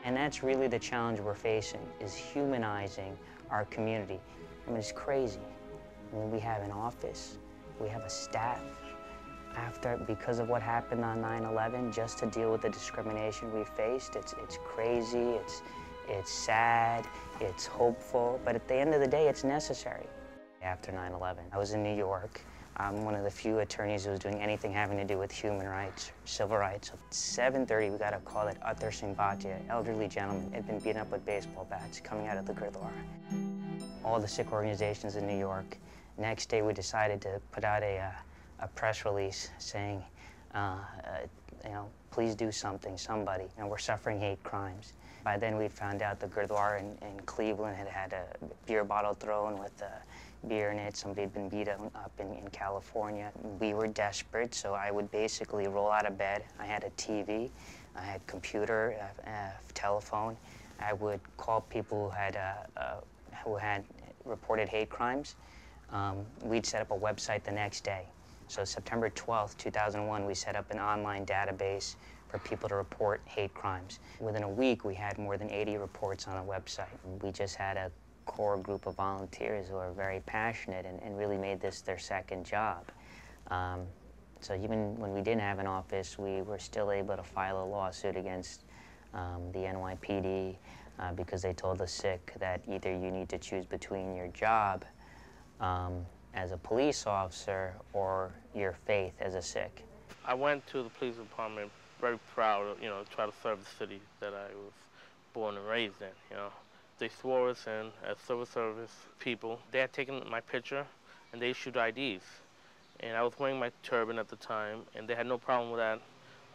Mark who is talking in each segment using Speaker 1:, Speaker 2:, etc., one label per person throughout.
Speaker 1: And that's really the challenge we're facing, is humanizing our community. I mean, it's crazy. I mean, we have an office, we have a staff. Because of what happened on 9/11, just to deal with the discrimination we faced, it's crazy, it's sad, it's hopeful, but at the end of the day, it's necessary. After 9/11, I was in New York. I'm one of the few attorneys who was doing anything having to do with human rights, civil rights. At 7:30, we got a call that Utter Singh Bhatia, an elderly gentleman, had been beaten up with baseball bats coming out of the Gurdwara. All the Sikh organizations in New York. Next day, we decided to put out a press release saying, you know, please do something, somebody. And we're suffering hate crimes. By then, we found out the Gurdwara in Cleveland had a beer bottle thrown with beer in it. Somebody had been beat up in California. We were desperate, so I would basically roll out of bed. I had a TV, I had computer, telephone. I would call people who had reported hate crimes. We'd set up a website the next day. So September 12th, 2001, we set up an online database for people to report hate crimes. Within a week, we had more than 80 reports on the website. We just had a core group of volunteers who are very passionate and really made this their second job. So even when we didn't have an office, we were still able to file a lawsuit against the NYPD because they told the Sikh that either you need to choose between your job as a police officer or your faith as a Sikh.
Speaker 2: I went to the police department very proud, you know, to try to serve the city that I was born and raised in, you know. They swore us in as civil service people. They had taken my picture and they issued IDs. And I was wearing my turban at the time, and they had no problem with that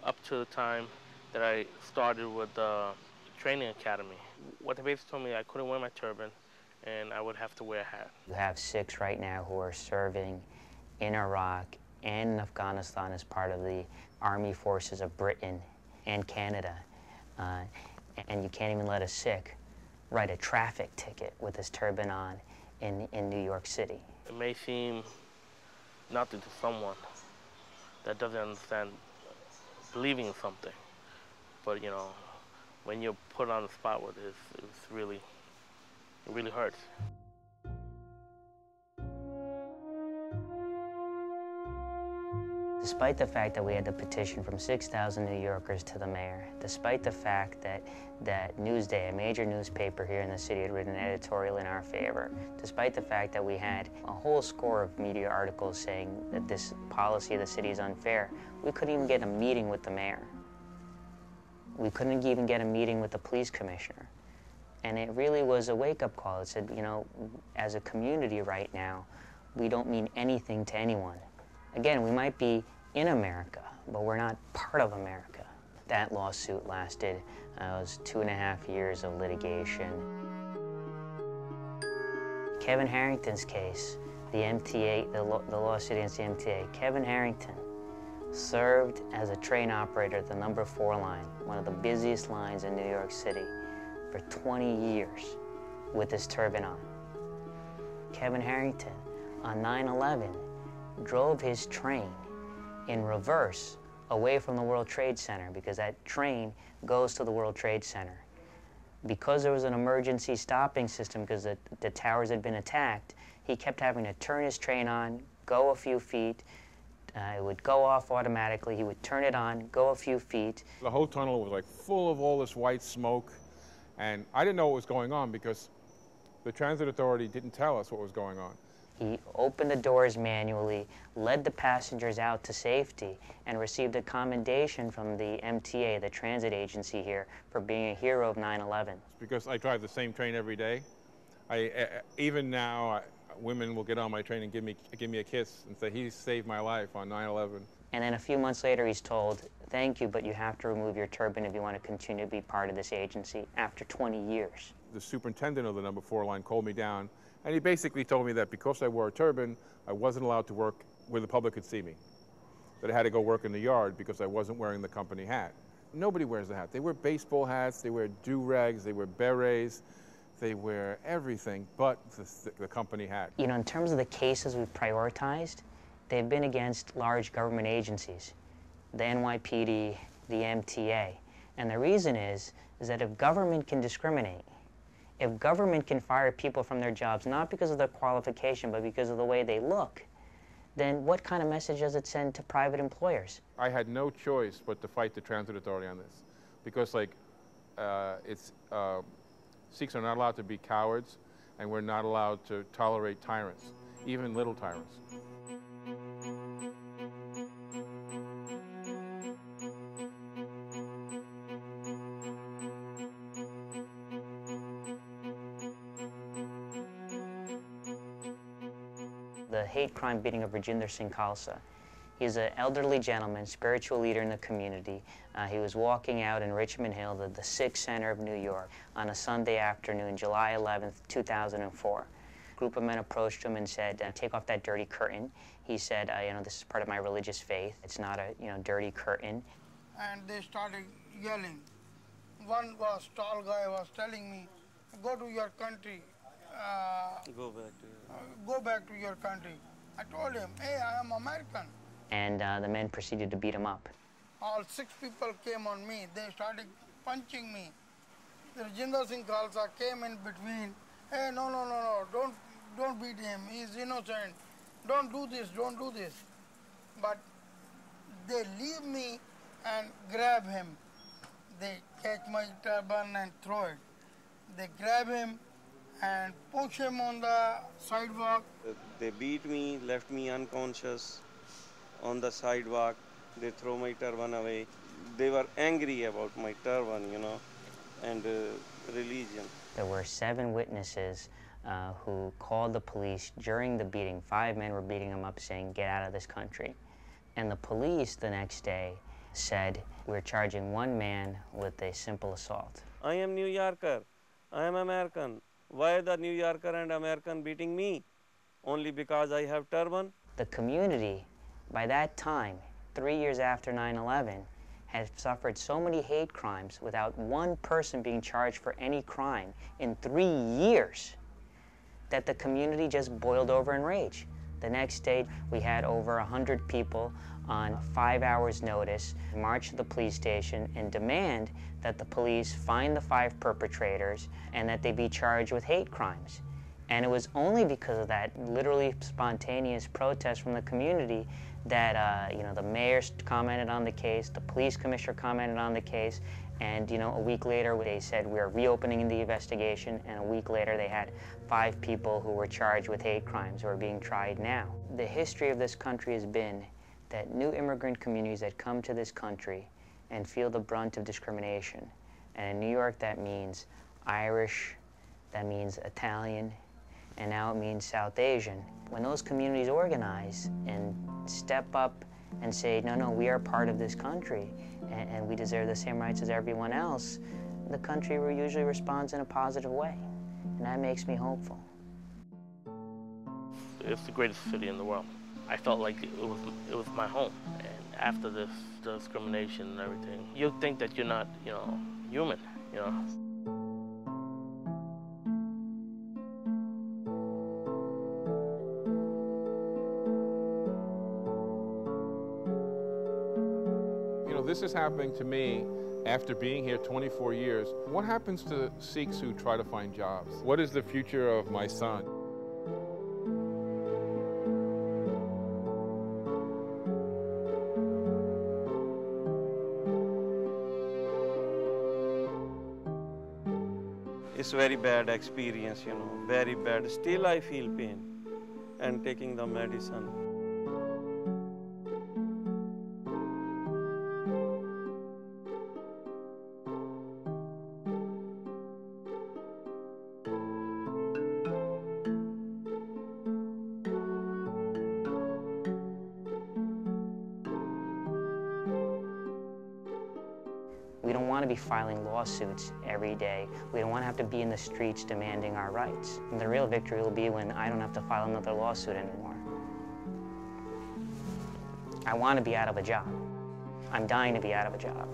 Speaker 2: up to the time that I started with the training academy. What they basically told me, I couldn't wear my turban and I would have to wear a hat.
Speaker 1: You have Sikhs right now who are serving in Iraq and in Afghanistan as part of the army forces of Britain and Canada. And you can't even let a Sikh write a traffic ticket with his turban on in New York City.
Speaker 2: It may seem nothing to someone that doesn't understand believing in something, but you know, when you're put on the spot with this, it really hurts.
Speaker 1: Despite the fact that we had the petition from 6,000 New Yorkers to the mayor, despite the fact that Newsday, a major newspaper here in the city, had written an editorial in our favor, despite the fact that we had a whole score of media articles saying that this policy of the city is unfair, we couldn't even get a meeting with the mayor. We couldn't even get a meeting with the police commissioner. And it really was a wake-up call. It said, you know, as a community right now, we don't mean anything to anyone. Again, we might be in America, but we're not part of America. That lawsuit lasted, it was 2.5 years of litigation. Kevin Harrington's case, the MTA, the lawsuit against the MTA, Kevin Harrington served as a train operator at the number 4 line, one of the busiest lines in New York City, for 20 years with his turban on. Kevin Harrington, on 9/11, drove his train in reverse away from the World Trade Center because that train goes to the World Trade Center. Because there was an emergency stopping system because the towers had been attacked, he kept having to turn his train on, go a few feet, it would go off automatically, he would turn it on, go a few feet.
Speaker 3: The whole tunnel was like full of all this white smoke, and I didn't know what was going on because the transit authority didn't tell us what was going on.
Speaker 1: He opened the doors manually, led the passengers out to safety, and received a commendation from the MTA, the transit agency here, for being a hero of 9/11.
Speaker 3: Because I drive the same train every day. Even now, women will get on my train and give me a kiss and say, he saved my life on 9/11.
Speaker 1: And then a few months later, he's told, thank you, but you have to remove your turban if you want to continue to be part of this agency after 20 years.
Speaker 3: The superintendent of the number 4 line called me down, and he basically told me that because I wore a turban, I wasn't allowed to work where the public could see me. That I had to go work in the yard because I wasn't wearing the company hat. Nobody wears the hat. They wear baseball hats, they wear do-rags, they wear berets, they wear everything but the company hat.
Speaker 1: You know, in terms of the cases we've prioritized, they've been against large government agencies, the NYPD, the MTA. And the reason is is that if government can discriminate, if government can fire people from their jobs, not because of their qualification, but because of the way they look, then what kind of message does it send to private employers?
Speaker 3: I had no choice but to fight the transit authority on this, because Sikhs are not allowed to be cowards, and we're not allowed to tolerate tyrants, even little tyrants.
Speaker 1: The hate crime beating of Rajinder Singh Khalsa. He's an elderly gentleman, spiritual leader in the community. He was walking out in Richmond Hill, the Sikh center of New York, on a Sunday afternoon, July 11th, 2004. A group of men approached him and said, take off that dirty curtain. He said, this is part of my religious faith. It's not a, dirty curtain.
Speaker 4: And they started yelling. One tall guy was telling me, go to your country. Go back to your country. I told him, hey, I am American.
Speaker 1: And the men proceeded to beat him up.
Speaker 4: All 6 people came on me. They started punching me. Rajinder Singh Khalsa came in between. Hey, no, don't beat him. He's innocent. Don't do this, don't do this. But they leave me and grab him. They catch my turban and throw it. They grab him and push him on the sidewalk.
Speaker 5: They beat me, left me unconscious on the sidewalk. They throw my turban away. They were angry about my turban, and religion.
Speaker 1: There were 7 witnesses who called the police during the beating. 5 men were beating him up, saying, get out of this country. And the police the next day said, we're charging 1 man with a simple assault.
Speaker 5: I am New Yorker. I am American. Why the New Yorker and American beating me? Only because I have turban?
Speaker 1: The community, by that time, 3 years after 9/11, had suffered so many hate crimes without 1 person being charged for any crime in 3 years that the community just boiled over in rage. The next day, we had over 100 people on 5 hours' notice march to the police station and demand that the police find the 5 perpetrators and that they be charged with hate crimes. And it was only because of that literally spontaneous protest from the community that the mayor commented on the case, the police commissioner commented on the case, and a week later they said we're reopening the investigation, and a week later they had 5 people who were charged with hate crimes who are being tried now. The history of this country has been that new immigrant communities that come to this country and feel the brunt of discrimination. And in New York that means Irish, that means Italian, and now it means South Asian. When those communities organize and step up and say, no, we are part of this country and we deserve the same rights as everyone else, the country usually responds in a positive way. And that makes me hopeful.
Speaker 2: It's the greatest city in the world. I felt like it was my home. And after this discrimination and everything, you'll think that you're not, human,
Speaker 3: This is happening to me after being here 24 years. What happens to Sikhs who try to find jobs? What is the future of my son?
Speaker 5: It's very bad experience, very bad. Still I feel pain and taking the medicine.
Speaker 1: We don't want to be filing lawsuits every day. We don't want to have to be in the streets demanding our rights. And the real victory will be when I don't have to file another lawsuit anymore. I want to be out of a job. I'm dying to be out of a job.